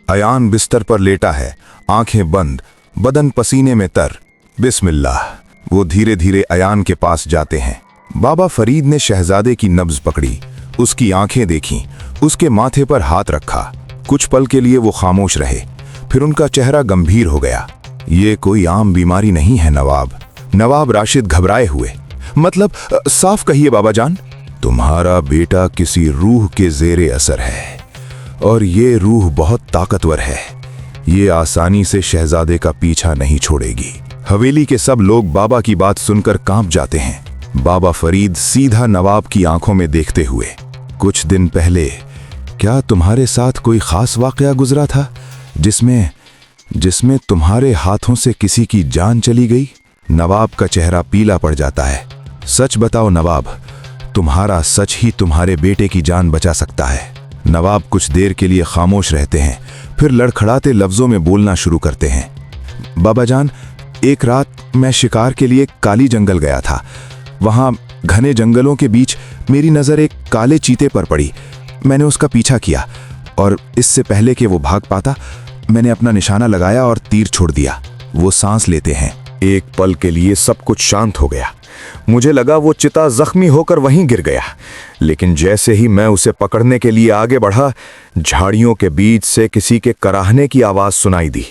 अयान बिस्तर पर लेटा है, आंखें बंद, बदन पसीने में तर। बिस्मिल्लाह। वो धीरे धीरे अयान के पास जाते हैं। बाबा फरीद ने शहजादे की नब्ज पकड़ी, उसकी आंखें देखीं, उसके माथे पर हाथ रखा। कुछ पल के लिए वो खामोश रहे, फिर उनका चेहरा गंभीर हो गया। ये कोई आम बीमारी नहीं है नवाब। नवाब राशिद घबराए हुए। मतलब साफ कहिए बाबा जान। तुम्हारा बेटा किसी रूह के जेरे असर है, और ये रूह बहुत ताकतवर है। ये आसानी से शहजादे का पीछा नहीं छोड़ेगी। हवेली के सब लोग बाबा की बात सुनकर कांप जाते हैं। बाबा फरीद सीधा नवाब की आंखों में देखते हुए, कुछ दिन पहले क्या तुम्हारे साथ कोई खास वाकया गुजरा था जिसमें तुम्हारे हाथों से किसी की जान चली गई? नवाब का चेहरा पीला पड़ जाता है। सच बताओ नवाब, तुम्हारा सच ही तुम्हारे बेटे की जान बचा सकता है। नवाब कुछ देर के लिए खामोश रहते हैं, फिर लड़खड़ाते लफ्जों में बोलना शुरू करते हैं। बाबा जान, एक रात मैं शिकार के लिए काली जंगल गया था। वहां घने जंगलों के बीच मेरी नजर एक काले चीते पर पड़ी। मैंने उसका पीछा किया, और इससे पहले कि वो भाग पाता, मैंने अपना निशाना लगाया और तीर छोड़ दिया। वो सांस लेते हैं। एक पल के लिए सब कुछ शांत हो गया। मुझे लगा वो चिता जख्मी होकर वहीं गिर गया, लेकिन जैसे ही मैं उसे पकड़ने के लिए आगे बढ़ा, झाड़ियों के बीच से किसी के कराहने की आवाज सुनाई दी।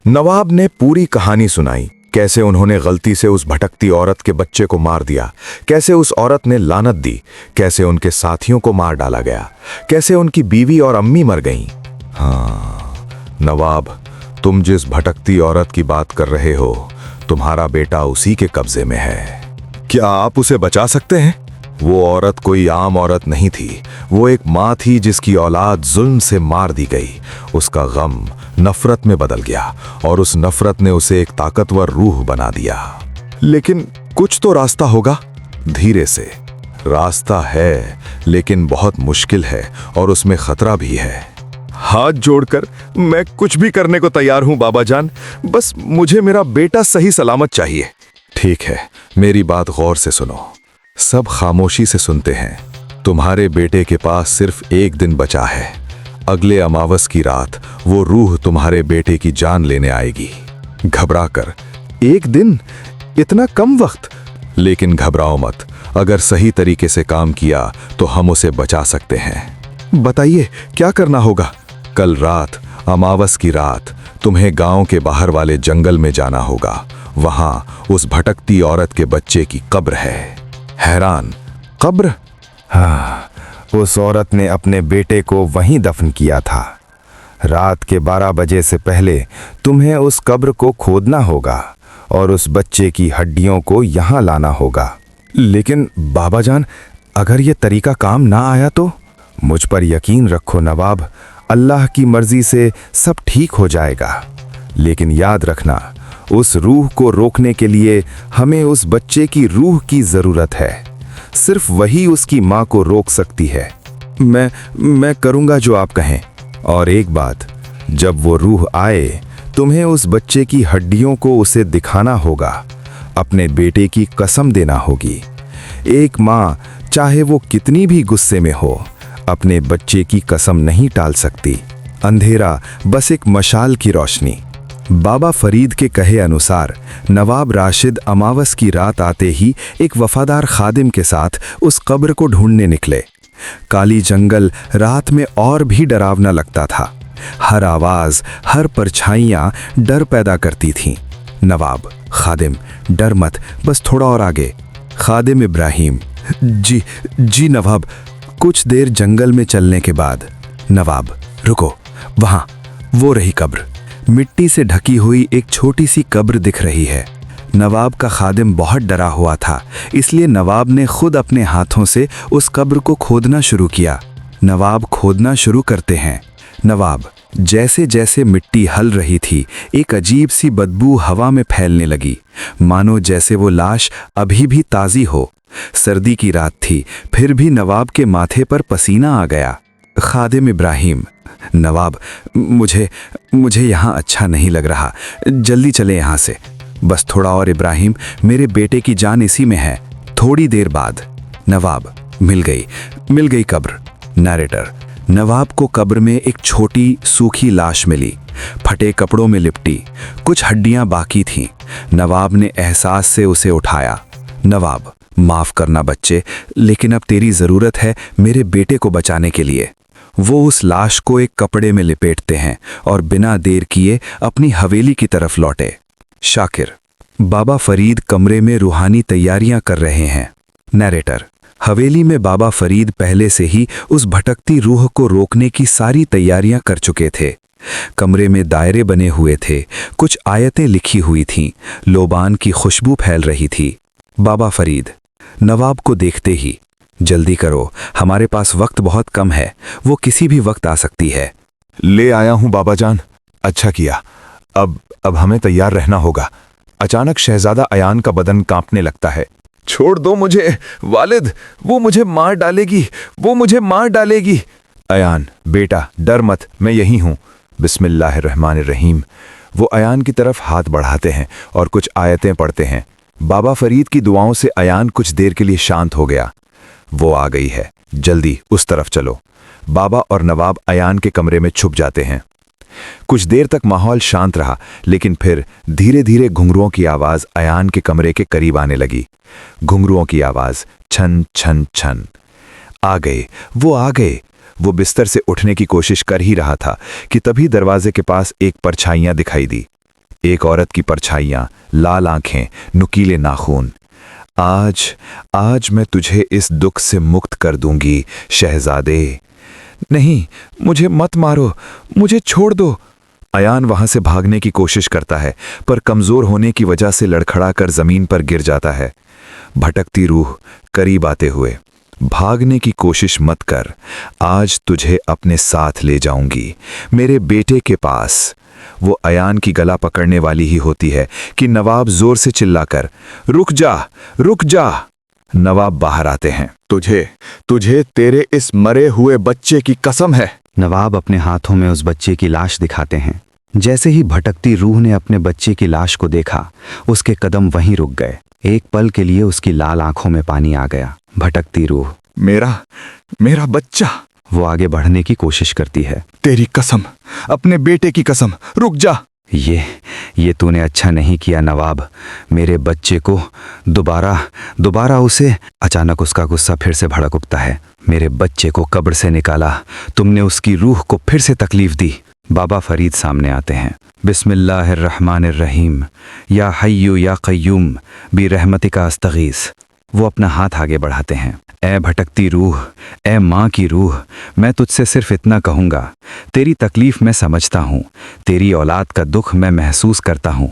नवाब ने पूरी कहानी सुनाई, कैसे उन्होंने गलती से उस भटकती औरत के बच्चे को मार दिया, कैसे उस औरत ने लानत दी, कैसे उनके साथियों को मार डाला गया, कैसे उनकी बीवी और अम्मी मर गईं। हाँ नवाब, तुम जिस भटकती औरत की बात कर रहे हो, तुम्हारा बेटा उसी के कब्जे में है। क्या आप उसे बचा सकते हैं? वो औरत कोई आम औरत नहीं थी। वो एक माँ थी जिसकी औलाद जुल्म से मार दी गई। उसका गम नफरत में बदल गया, और उस नफरत ने उसे एक ताकतवर रूह बना दिया। लेकिन कुछ तो रास्ता होगा। धीरे से। रास्ता है, लेकिन बहुत मुश्किल है, और उसमें खतरा भी है। हाथ जोड़कर मैं कुछ भी करने को तैयार हूं बाबा जान, बस मुझे मेरा बेटा सही सलामत चाहिए। ठीक है, मेरी बात गौर से सुनो। सब खामोशी से सुनते हैं। तुम्हारे बेटे के पास सिर्फ एक दिन बचा है। अगले अमावस की रात वो रूह तुम्हारे बेटे की जान लेने आएगी। घबरा कर। एक दिन? इतना कम वक्त? लेकिन घबराओ मत। अगर सही तरीके से काम किया तो हम उसे बचा सकते हैं। बताइए क्या करना होगा? कल रात, अमावस की रात, तुम्हें गांव के बाहर वाले जंगल में जाना होगा। वहां उस भटकती औरत के बच्चे की कब्र है। हैरान, कब्र? हाँ, उस औरत ने अपने बेटे को वहीं दफन किया था। रात के 12 बजे से पहले तुम्हें उस कब्र को खोदना होगा और उस बच्चे की हड्डियों को यहाँ लाना होगा। लेकिन बाबा जान, अगर ये तरीका काम ना आया तो? मुझ पर यकीन रखो नवाब, अल्लाह की मर्जी से सब ठीक हो जाएगा। लेकिन याद रखना, उस रूह को रोकने के लिए हमें उस बच्चे की रूह की जरूरत है। सिर्फ वही उसकी माँ को रोक सकती है। मैं करूँगा जो आप कहें। और एक बात, जब वो रूह आए, तुम्हें उस बच्चे की हड्डियों को उसे दिखाना होगा। अपने बेटे की कसम देना होगी। एक माँ, चाहे वो कितनी भी गुस्से में हो, अपने बच्चे की कसम नहीं टाल सकती। अंधेरा बस एक मशाल की रोशनी। बाबा फरीद के कहे अनुसार नवाब राशिद अमावस की रात आते ही एक वफादार खादिम के साथ उस कब्र को ढूंढने निकले। काली जंगल रात में और भी डरावना लगता था। हर आवाज, हर परछाइयां डर पैदा करती थीं। नवाब, खादिम, डर मत, बस थोड़ा और आगे। खादिम इब्राहिम, जी नवाब। कुछ देर जंगल में चलने के बाद, नवाब रुको, वहां वो रही कब्र। मिट्टी से ढकी हुई एक छोटी सी कब्र दिख रही है। नवाब का खादिम बहुत डरा हुआ था, इसलिए नवाब ने खुद अपने हाथों से उस कब्र को खोदना शुरू किया। नवाब खोदना शुरू करते हैं। नवाब, जैसे जैसे मिट्टी हल रही थी, एक अजीब सी बदबू हवा में फैलने लगी, मानो जैसे वो लाश अभी भी ताज़ी हो। सर्दी की रात थी, फिर भी नवाब के माथे पर पसीना आ गया। खादिम इब्राहिम, नवाब, मुझे यहाँ अच्छा नहीं लग रहा, जल्दी चले यहाँ से। बस थोड़ा और इब्राहिम, मेरे बेटे की जान इसी में है। थोड़ी देर बाद, नवाब, मिल गई कब्र। नरेटर, नवाब को कब्र में एक छोटी सूखी लाश मिली, फटे कपड़ों में लिपटी, कुछ हड्डियां बाकी थीं। नवाब ने एहसास से उसे उठाया। नवाब, माफ करना बच्चे, लेकिन अब तेरी जरूरत है मेरे बेटे को बचाने के लिए। वो उस लाश को एक कपड़े में लिपेटते हैं और बिना देर किए अपनी हवेली की तरफ लौटे। शाकिर, बाबा फरीद कमरे में रूहानी तैयारियां कर रहे हैं। नैरेटर, हवेली में बाबा फरीद पहले से ही उस भटकती रूह को रोकने की सारी तैयारियां कर चुके थे। कमरे में दायरे बने हुए थे, कुछ आयतें लिखी हुई थीं, लोबान की खुशबू फैल रही थी। बाबा फरीद नवाब को देखते ही, जल्दी करो, हमारे पास वक्त बहुत कम है, वो किसी भी वक्त आ सकती है। ले आया हूं बाबा जान, अच्छा किया। अब हमें तैयार रहना होगा। अचानक शहजादा अयान का बदन कांपने लगता है। छोड़ दो मुझे वालिद, वो मुझे मार डालेगी, वो मुझे मार डालेगी। अयान बेटा डर मत, मैं यही हूं। बिस्मिल्लाहिर्रहमानिर्रहीम। वो अयान की तरफ हाथ बढ़ाते हैं और कुछ आयतें पढ़ते हैं। बाबा फरीद की दुआओं से अयान कुछ देर के लिए शांत हो गया। वो आ गई है, जल्दी उस तरफ चलो। बाबा और नवाब अयान के कमरे में छुप जाते हैं। कुछ देर तक माहौल शांत रहा, लेकिन फिर धीरे धीरे घुंघरुओं की आवाज अयान के कमरे के करीब आने लगी। घुंघरुओं की आवाज, छन छन छन। आ गए, वो आ गए। वो बिस्तर से उठने की कोशिश कर ही रहा था कि तभी दरवाजे के पास एक परछाइयां दिखाई दी। एक औरत की परछाइयां, लाल आंखें, नुकीले नाखून। आज मैं तुझे इस दुख से मुक्त कर दूंगी शहजादे। नहीं, मुझे मत मारो, मुझे छोड़ दो। अयान वहां से भागने की कोशिश करता है, पर कमजोर होने की वजह से लड़खड़ाकर जमीन पर गिर जाता है। भटकती रूह करीब आते हुए, भागने की कोशिश मत कर, आज तुझे अपने साथ ले जाऊंगी, मेरे बेटे के पास। वो अयान की गला पकड़ने वाली ही होती है कि नवाब जोर से चिल्लाकर, रुक जा, रुक जा। नवाब बाहर आते हैं। तुझे तेरे इस मरे हुए बच्चे की कसम है। नवाब अपने हाथों में उस बच्चे की लाश दिखाते हैं। जैसे ही भटकती रूह ने अपने बच्चे की लाश को देखा, उसके कदम वहीं रुक गए। एक पल के लिए उसकी लाल आंखों में पानी आ गया। भटकती रूह, मेरा बच्चा। वो आगे बढ़ने की कोशिश करती है। तेरी कसम, अपने बेटे की कसम, रुक जा। ये तूने अच्छा नहीं किया नवाब। मेरे बच्चे को दोबारा उसे। अचानक उसका गुस्सा फिर से भड़क उठता है। मेरे बच्चे को कब्र से निकाला, तुमने उसकी रूह को फिर से तकलीफ दी। बाबा फरीद सामने आते हैं। बिस्मिल्लाहिर्रहमानिर्रहीम। या हय्यु या क़य्यूम बिरहमतिका अस्तगीस। वो अपना हाथ आगे बढ़ाते हैं। ए भटकती रूह, ए माँ की रूह, मैं तुझसे सिर्फ इतना कहूँगा, तेरी तकलीफ मैं समझता हूँ, तेरी औलाद का दुख मैं महसूस करता हूँ,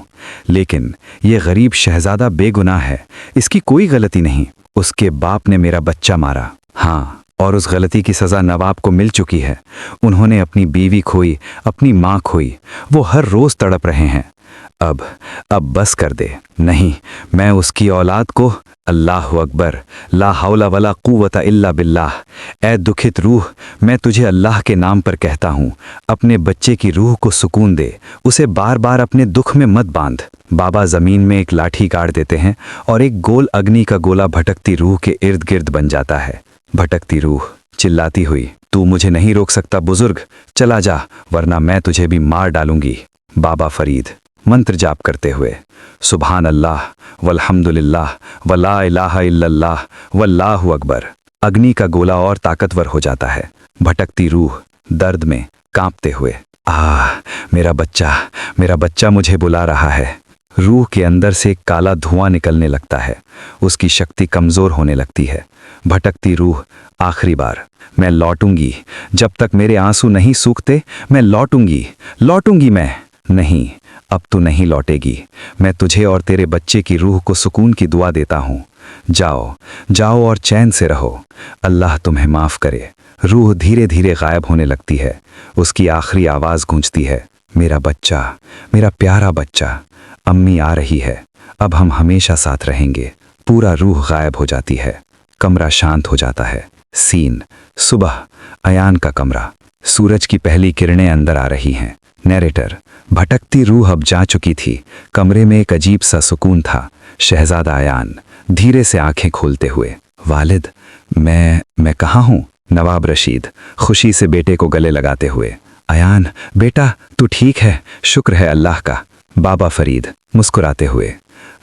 लेकिन ये गरीब शहजादा बेगुनाह है, इसकी कोई गलती नहीं। उसके बाप ने मेरा बच्चा मारा। हाँ, और उस गलती की सज़ा नवाब को मिल चुकी है। उन्होंने अपनी बीवी खोई, अपनी माँ खोई, वो हर रोज़ तड़प रहे हैं। अब बस कर दे। नहीं, मैं उसकी औलाद को। अल्लाहु अकबर, ला हौला वला कुव्वता इल्ला बिल्लाह। ए दुखित रूह, मैं तुझे अल्लाह के नाम पर कहता हूँ, अपने बच्चे की रूह को सुकून दे, उसे बार बार अपने दुख में मत बांध। बाबा जमीन में एक लाठी गाड़ देते हैं और एक गोल अग्नि का गोला भटकती रूह के इर्द गिर्द बन जाता है। भटकती रूह चिल्लाती हुई, तू मुझे नहीं रोक सकता बुजुर्ग, चला जा, वरना मैं तुझे भी मार डालूंगी। बाबा फरीद मंत्र जाप करते हुए, सुभान अल्लाह वल्हम्दुलिल्लाह वला इलाहा इल्लल्लाह वल्लाहु अकबर। अग्नि का गोला और ताकतवर हो जाता है। भटकती रूह दर्द में कांपते हुए, मेरा बच्चा मुझे बुला रहा है। रूह के अंदर से एक काला धुआं निकलने लगता है। उसकी शक्ति कमजोर होने लगती है। भटकती रूह, आखिरी बार, मैं लौटूंगी, जब तक मेरे आंसू नहीं सूखते मैं लौटूंगी मैं। नहीं, अब तू नहीं लौटेगी। मैं तुझे और तेरे बच्चे की रूह को सुकून की दुआ देता हूँ। जाओ और चैन से रहो। अल्लाह तुम्हें माफ करे। रूह धीरे धीरे गायब होने लगती है। उसकी आखिरी आवाज गूंजती है, मेरा बच्चा, मेरा प्यारा बच्चा, अम्मी आ रही है, अब हम हमेशा साथ रहेंगे। पूरा रूह गायब हो जाती है। कमरा शांत हो जाता है। सीन सुबह, अयान का कमरा। सूरज की पहली किरणें अंदर आ रही हैं। नैरेटर, भटकती रूह अब जा चुकी थी। कमरे में एक अजीब सा सुकून था। शहजादा अयान धीरे से आंखें खोलते हुए, वालिद, मैं कहाँ हूँ? नवाब रशीद खुशी से बेटे को गले लगाते हुए, अयान बेटा तू ठीक है, शुक्र है अल्लाह का। बाबा फरीद मुस्कुराते हुए,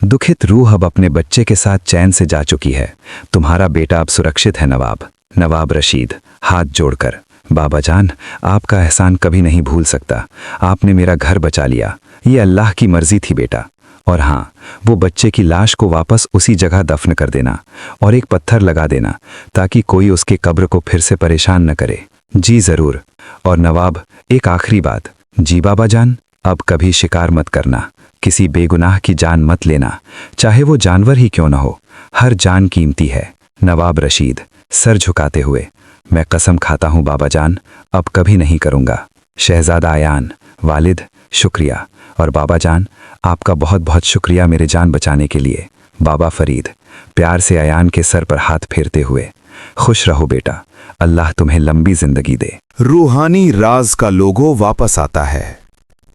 दुखित रूह अब अपने बच्चे के साथ चैन से जा चुकी है, तुम्हारा बेटा अब सुरक्षित है नवाब। नवाब रशीद हाथ जोड़कर, बाबा जान आपका एहसान कभी नहीं भूल सकता, आपने मेरा घर बचा लिया, ये अल्लाह की मर्जी थी बेटा। और हाँ, वो बच्चे की लाश को वापस उसी जगह दफन कर देना और एक पत्थर लगा देना ताकि कोई उसके कब्र को फिर से परेशान न करे। जी जरूर। और नवाब एक आखिरी बात, जी बाबा जान, अब कभी शिकार मत करना, किसी बेगुनाह की जान मत लेना, चाहे वो जानवर ही क्यों न हो, हर जान कीमती है। नवाब रशीद सर झुकाते हुए, मैं कसम खाता हूँ बाबा जान, अब कभी नहीं करूँगा। शहजादा अयान, वालिद शुक्रिया, और बाबा जान आपका बहुत बहुत शुक्रिया मेरे जान बचाने के लिए। बाबा फरीद प्यार से अयान के सर पर हाथ फेरते हुए, खुश रहो बेटा, अल्लाह तुम्हें लंबी जिंदगी दे। रूहानी राज का लोगो वापस आता है।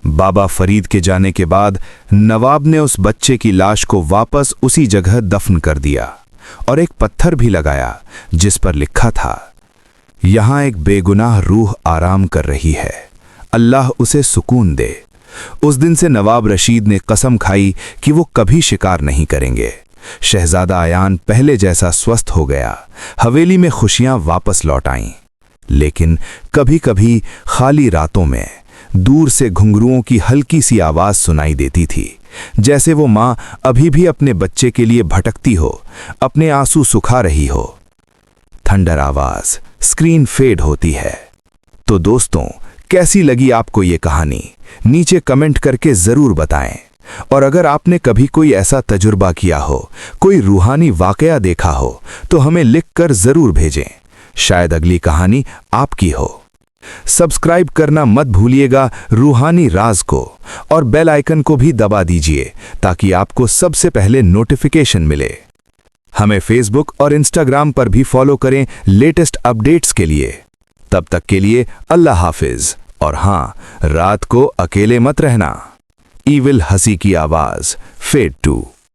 बाबा फरीद के जाने के बाद नवाब ने उस बच्चे की लाश को वापस उसी जगह दफन कर दिया और एक पत्थर भी लगाया जिस पर लिखा था, यहां एक बेगुनाह रूह आराम कर रही है, अल्लाह उसे सुकून दे। उस दिन से नवाब रशीद ने कसम खाई कि वो कभी शिकार नहीं करेंगे। शहजादा अयान पहले जैसा स्वस्थ हो गया, हवेली में खुशियां वापस लौट आईं। लेकिन कभी कभी खाली रातों में दूर से घुंघरुओं की हल्की सी आवाज सुनाई देती थी, जैसे वो मां अभी भी अपने बच्चे के लिए भटकती हो, अपने आंसू सुखा रही हो। थंडर आवाज, स्क्रीन फेड होती है। तो दोस्तों, कैसी लगी आपको ये कहानी? नीचे कमेंट करके जरूर बताएं। और अगर आपने कभी कोई ऐसा तजुर्बा किया हो, कोई रूहानी वाकया देखा हो, तो हमें लिखकर जरूर भेजें, शायद अगली कहानी आपकी हो। सब्सक्राइब करना मत भूलिएगा रूहानी राज को, और बेल आइकन को भी दबा दीजिए ताकि आपको सबसे पहले नोटिफिकेशन मिले। हमें फेसबुक और इंस्टाग्राम पर भी फॉलो करें लेटेस्ट अपडेट्स के लिए। तब तक के लिए अल्लाह हाफिज। और हां, रात को अकेले मत रहना। ईविल हंसी की आवाज फेड 2।